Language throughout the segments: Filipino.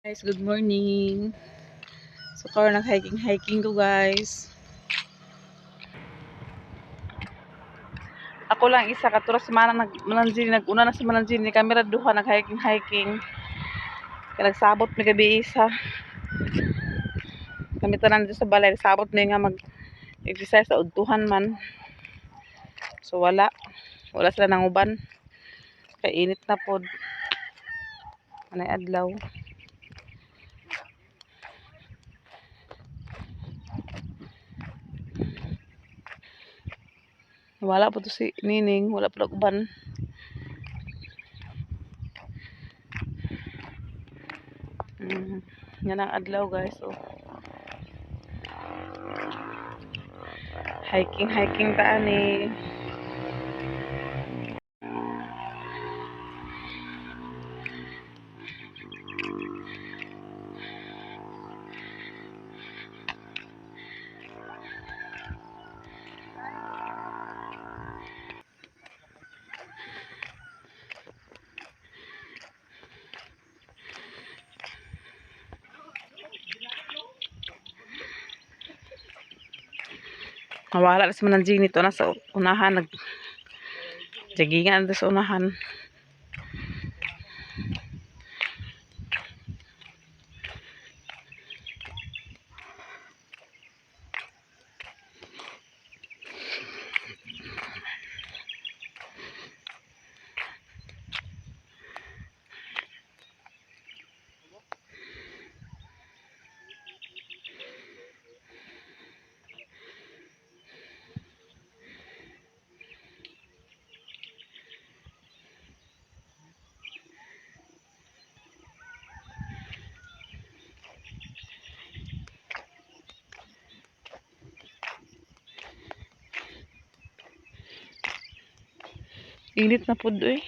Guys, good morning. So, karon nag-hiking ko, guys. Ako lang isa katura si Manang nagmananjini, naguna na si Mananjini, kamera duha nag-hiking. Kaya nagsabot mi gabi isa. Kami tanan dito sa balay, nagsabot mi nga mag-exercise sa udtuhan man. So wala sila nang uban. Kaya init na pod. Anay adlaw. Wala po to si Nining, wala pa uban. Yan ang adlaw, guys. So, hiking taan eh. Nawala na si Mananjini to na sa unahan, nag-jaggingan na sa unahan. Init na po doy.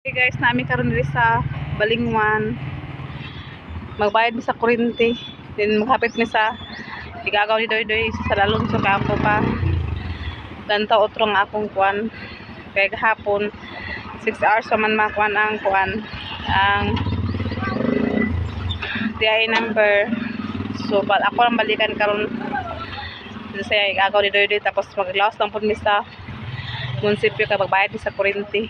Okay guys, namin karon diri sa Balingwan. Magbayad mi sa kuryente. Then maghapit mi sa igagaw ni Doy sa lalong sa kampo pa. Danto otro nga akong kuan. Kaya gahapon 6 hours pa man makuan ang kuan. Ang TI number. So ako lang balikan karon sa igagaw ni Doy tapos maglawas lang pud mi sa munisipyo kay magbayad mi sa kuryente.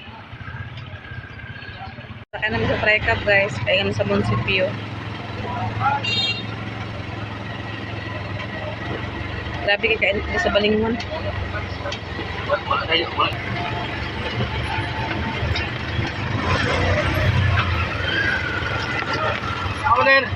Kaya namin sa Trecap guys, kaya namin sa munisipyo. Grabe kay kainit sa Balingwan. Ako din.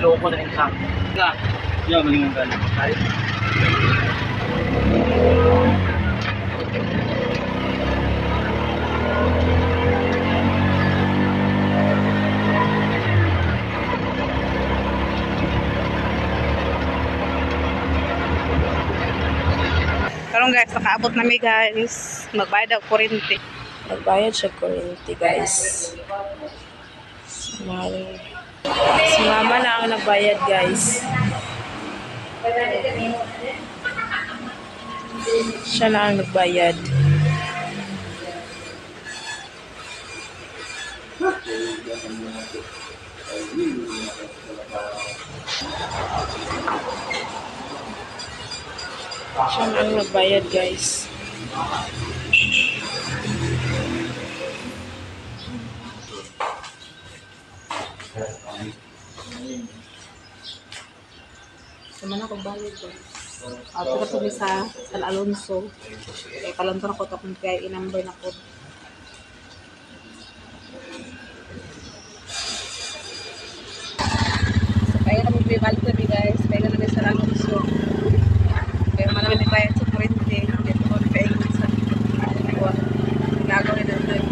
Loko na yung sang. Nga. Yan, malingang galing. Ay. Karon guys, nakaabot na mi guys. Magbayad ako kuryente. Nagbayad siya kuryente guys. Si mama na ang nagbayad guys. Siya na ang nagbayad. Siya na ang nagbayad, guys. Sama na kong bayad ko. Ito kami sa San Alonso. Kaya kalantar ko tapos kaya i-number na ko. So kaya kami bibalik kami guys. Kaya kami sa San Alonso. Kaya naman may bayad sa kurente. Dito ko kaya kami sa gagawin na doon.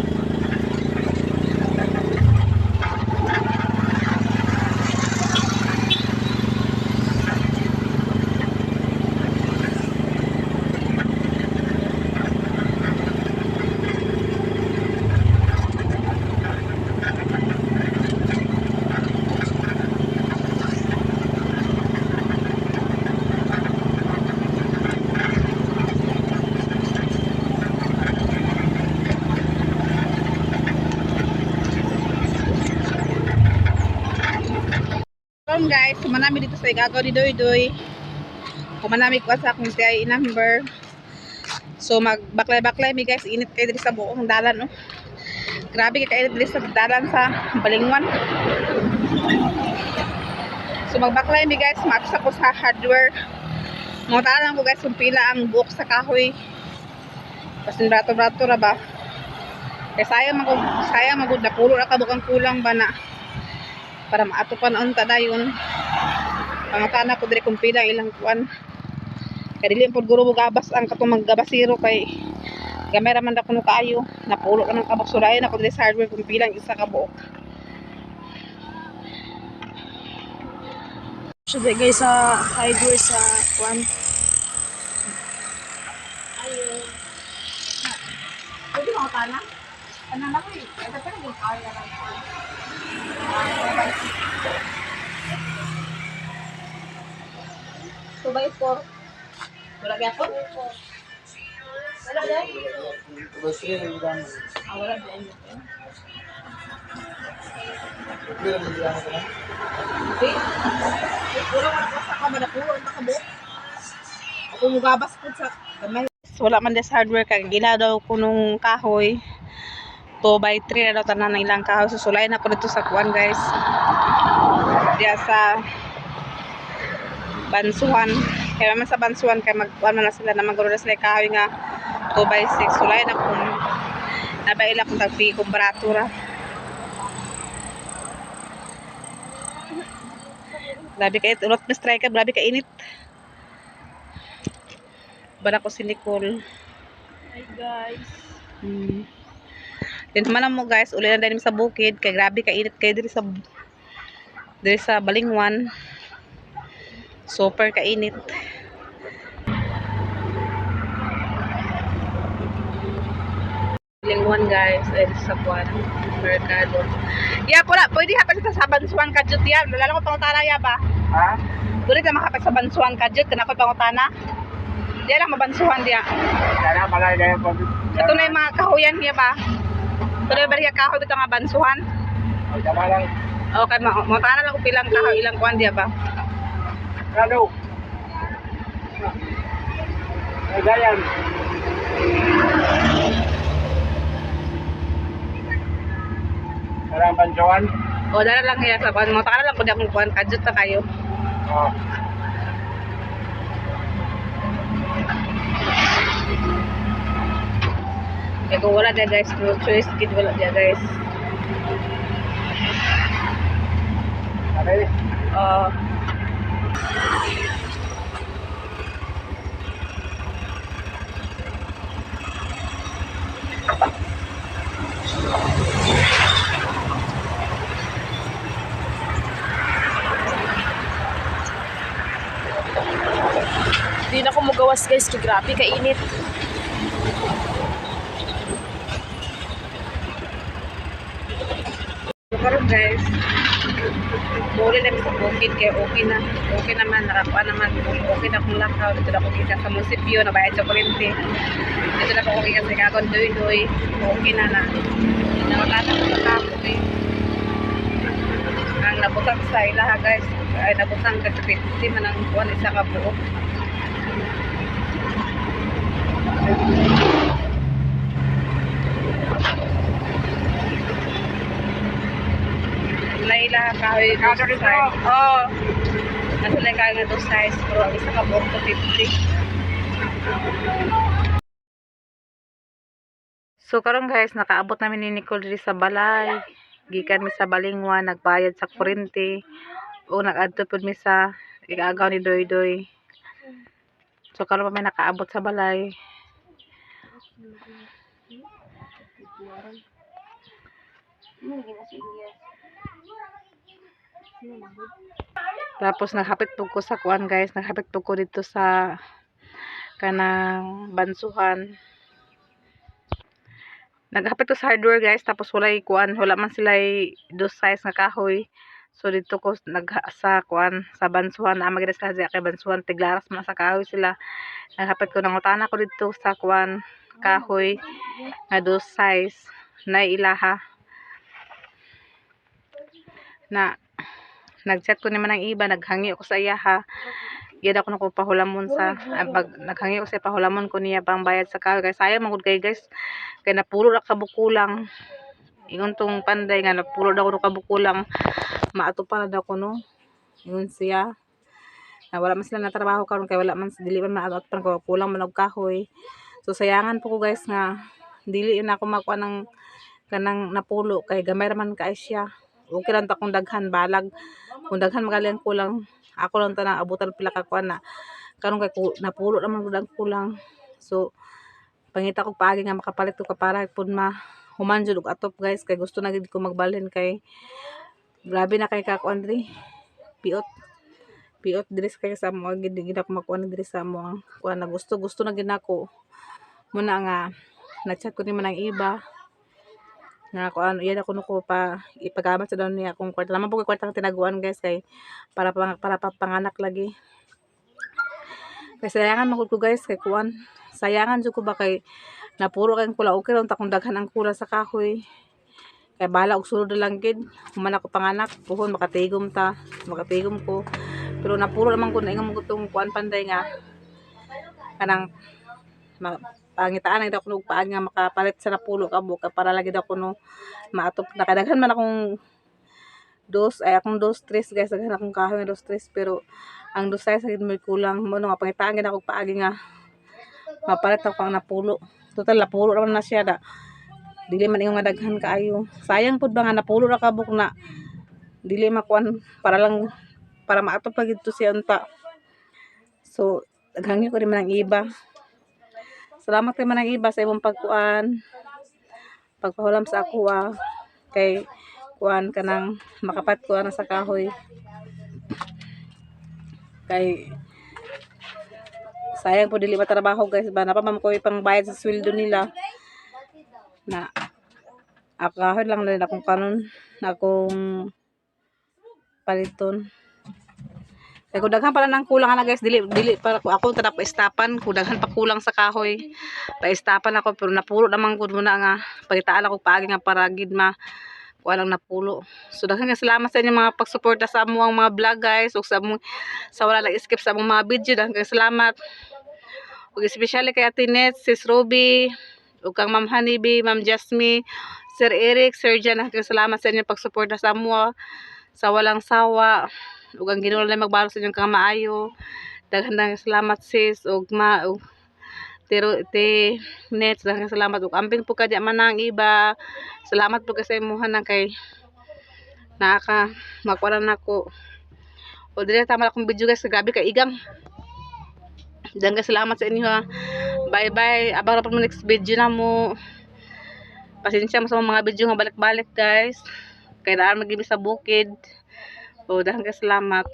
Guys, kumanami dito sa igagaw ni Doy Doy. Kumanami ko sa akong TI number. So magbaklay-baklay mi guys, init kayo dito sa buong dalan, no. Grabe kayo dito sa dalan sa Balingwan. So magbaklay mi guys, matos ako sa hardware. Mutalan ko guys kung pila ang buok sa kahoy. Kasi brato-brato ra ba. Kaya sayang magud na pulo ra ka bukang kulang ba na. Para maatupan unta dayon. Pangutana ko dire kung pila ilang kuan. Kaya dili pod guro gabas ang katong maggabasiro kay gamay ra man da kuno kaayo. Napulo ra man kabok sulayan ako dire sa hardware kung pilang isa ka buok. So guys, sa hardware sa kuan. Ayo. Pwede mangutana? Ano na ko eh. Ito pa rin yung kaya lang. So by 4. Wala kaya po? Wala kaya? Wala kaya. Okay. Wala ka sa kamadapulo. Ang takabok. Ako mugabas po sa gamay. Wala man des hardware kag gila daw ko nung kahoy. 2x3 na daw tanan ng ilang kahoy. Susulay na ko dito sa kuan guys. Diya sa Bansuhan. Kaya naman sa Bansuhan kaya magkuan na sila na magkaroon na sila kahoy nga 2x6. Sulay na kung nabaila kung tagpi kung baratura. Grabe ka it. Ulot na strike. Grabe ka init. Bala ko si Nicole. Hi guys. Then naman mo guys, uli na din sa bukid kay grabe ka init kay diri sa Balingwan. Super ka init. Balingwan guys, ay sa kuan merkado. Ya pula, pwede hapit sa Bansuan Kajut ya. Lalo ko pangutana ya ba? Ha? Pwede ka makapit sa Bansuan Kajut kana ko pangutana. Diya lang mabansuhan diya. Sana malay na yung pag... Ito na yung mga kahuyan niya ba? Tuloy ba rin kahoy ito nga bansuhan? Ay, tama lang. Okay, matana lang kung pilang kahoy, ilang kuwan diya ba? Ano? Ay, gayan. Parang bansawan? O, dala lang kaya sa kuwan. Matana lang kung di akong kuwan, kajut na kayo. Oo. Kaya kung wala diya guys, no choice, kid wala diya guys. Okay. Di na ko magawas guys, kay grabe ka init. Karon guys, Muli na sa bukid kaya okay na. Okay naman, nakakuha naman. Okay na kung lakaw. Dito na kung kita sa munisipyo, nabayad sa kurente. Dito na kung okay ka sa kagon doy-doy. Okay na na. Nakatata ko sa kapoy. Ang nabutang sa ilaha guys. Ay nabutang ka sa 50 man ang kuwan isa ka buo. Ilaha kahoy dos size. Oh. Nasa lang kahoy nga dos size. Pero ang isa ka buo to 50. So karon guys, nakaabot namin ni Nicole diri sa balay. Gikan mi sa Balingwan, nagbayad sa kurente. O nag-adto pud mi sa igagaw ni Doy Doy. So karon pa may nakaabot sa balay. Tapos naghapit pug ko sa kuan guys, naghapit pug ko dito sa kanang bansuhan. Naghapit ko sa hardware guys, tapos walay kuan, wala man sila dos size nga kahoy. So dito ko sa kuan sa bansuhan, na magida sa kay bansuhan tiglaras man sa kahoy sila. Naghapit ko nang utana ko dito sa kuan kahoy nga dos size na ilaha. Na nagchat ko naman ang iba, naghangi ako sa iyaha. Yan ako nako pahulamon sa pag naghangi ko sa pahulamon ko niya pang bayad sa kahoy. Kay sayang magud kay guys. Kay napulo ra ka bukulang. Ingon tong panday nga napulo daw ko ka bukulang. Maato pa na daw ko no. Ingon siya. Na wala man sila na trabaho karon kay wala man dili man maato pa ko kulang man og kahoy. So sayangan po ko guys nga dili na ako makuha ng kanang napulo kay gamay ra man kay siya. Okay lang ta kung daghan balag. Kung daghan magaling kulang. Ako lang tanang abutan pila ka kuan na karon kay napulo naman gud ang kulang. So pangita ko paagi nga makapalit ko para pud ma human jud og atop guys kay gusto na gid ko magbalhin kay grabe na kay ka kuan diri. Piot diri kay sa mo gid ako makuan diri sa mo kuan na gusto na gid nako. Muna nga nagchat ko ni man ang iba nga kuan iya ako nuko pa ipagamat sa daw niya kung kwarta naman po kwarta tinaguan guys kay para panganak lagi. Kay sayangan magud ko guys kay kuan sayangan jud ko ba kay napuro kay kula okay ra ta kung daghan ang kula sa kahoy. Kay bala og sulod lang gid human ako panganak puhon makatigom ko. Pero napuro naman ko na ingon mo tong kuan panday nga kanang pangitaan na ako paag nga makapalit sa napulo ka buka para lagi daw kuno maatop nakadaghan man akong akong dos tres guys daghan akong kahoy dos tres pero ang dos size gid may kulang mo nga pangitaan gid ako paagi nga mapalit ako ang napulo total napulo ra man na siya da dili man ingon nga daghan kaayo sayang pud ba nga napulo ra ka buk na dili makuan para maatop pa gid to siya unta. So daghangi ko rin man ang iba. Salamat kay man ang iba sa imong pagpahulam sa ako kay kuan kanang makapat ko sa kahoy. Kay sayang po dili matrabaho guys ba napamam ko ipang bayad sa sweldo nila. Na akahoy lang din akong kanon akong paliton. Kaya kung daghan pala ng kulang na guys, dili para ako tada paistapan, kung daghan pa kulang sa kahoy, paistapan ako, pero napulo naman ko muna nga, pagitaan ako paagi nga para gid kuha lang napulo. So daghan nga salamat sa inyo mga pagsuporta sa among mga vlog guys, ug sa wala lang skip sa among mga video, daghan nga salamat. Ug especially kay Ate Net, Sis Ruby, ug kang Ma'am Honeybee, Ma'am Jasmine, Sir Eric, Sir Jan, daghan salamat sa inyo pagsuporta sa among sa walang sawa. Ug ang Ginoo lang magbalo sa inyong kang maayo. Daghan salamat sis ug te net daghan salamat ug amping po kadya man ang iba. Salamat po kasi imuhan na kay naka makuha nako. O dire tama akong video guys, grabe kay igang. Daghan salamat sa inyo ha. Bye bye. Abang ra pa mo next video na mo. Pasensya mo sa mga video nga balik-balik guys. Kay daan magimi sa bukid. O dahil salamat.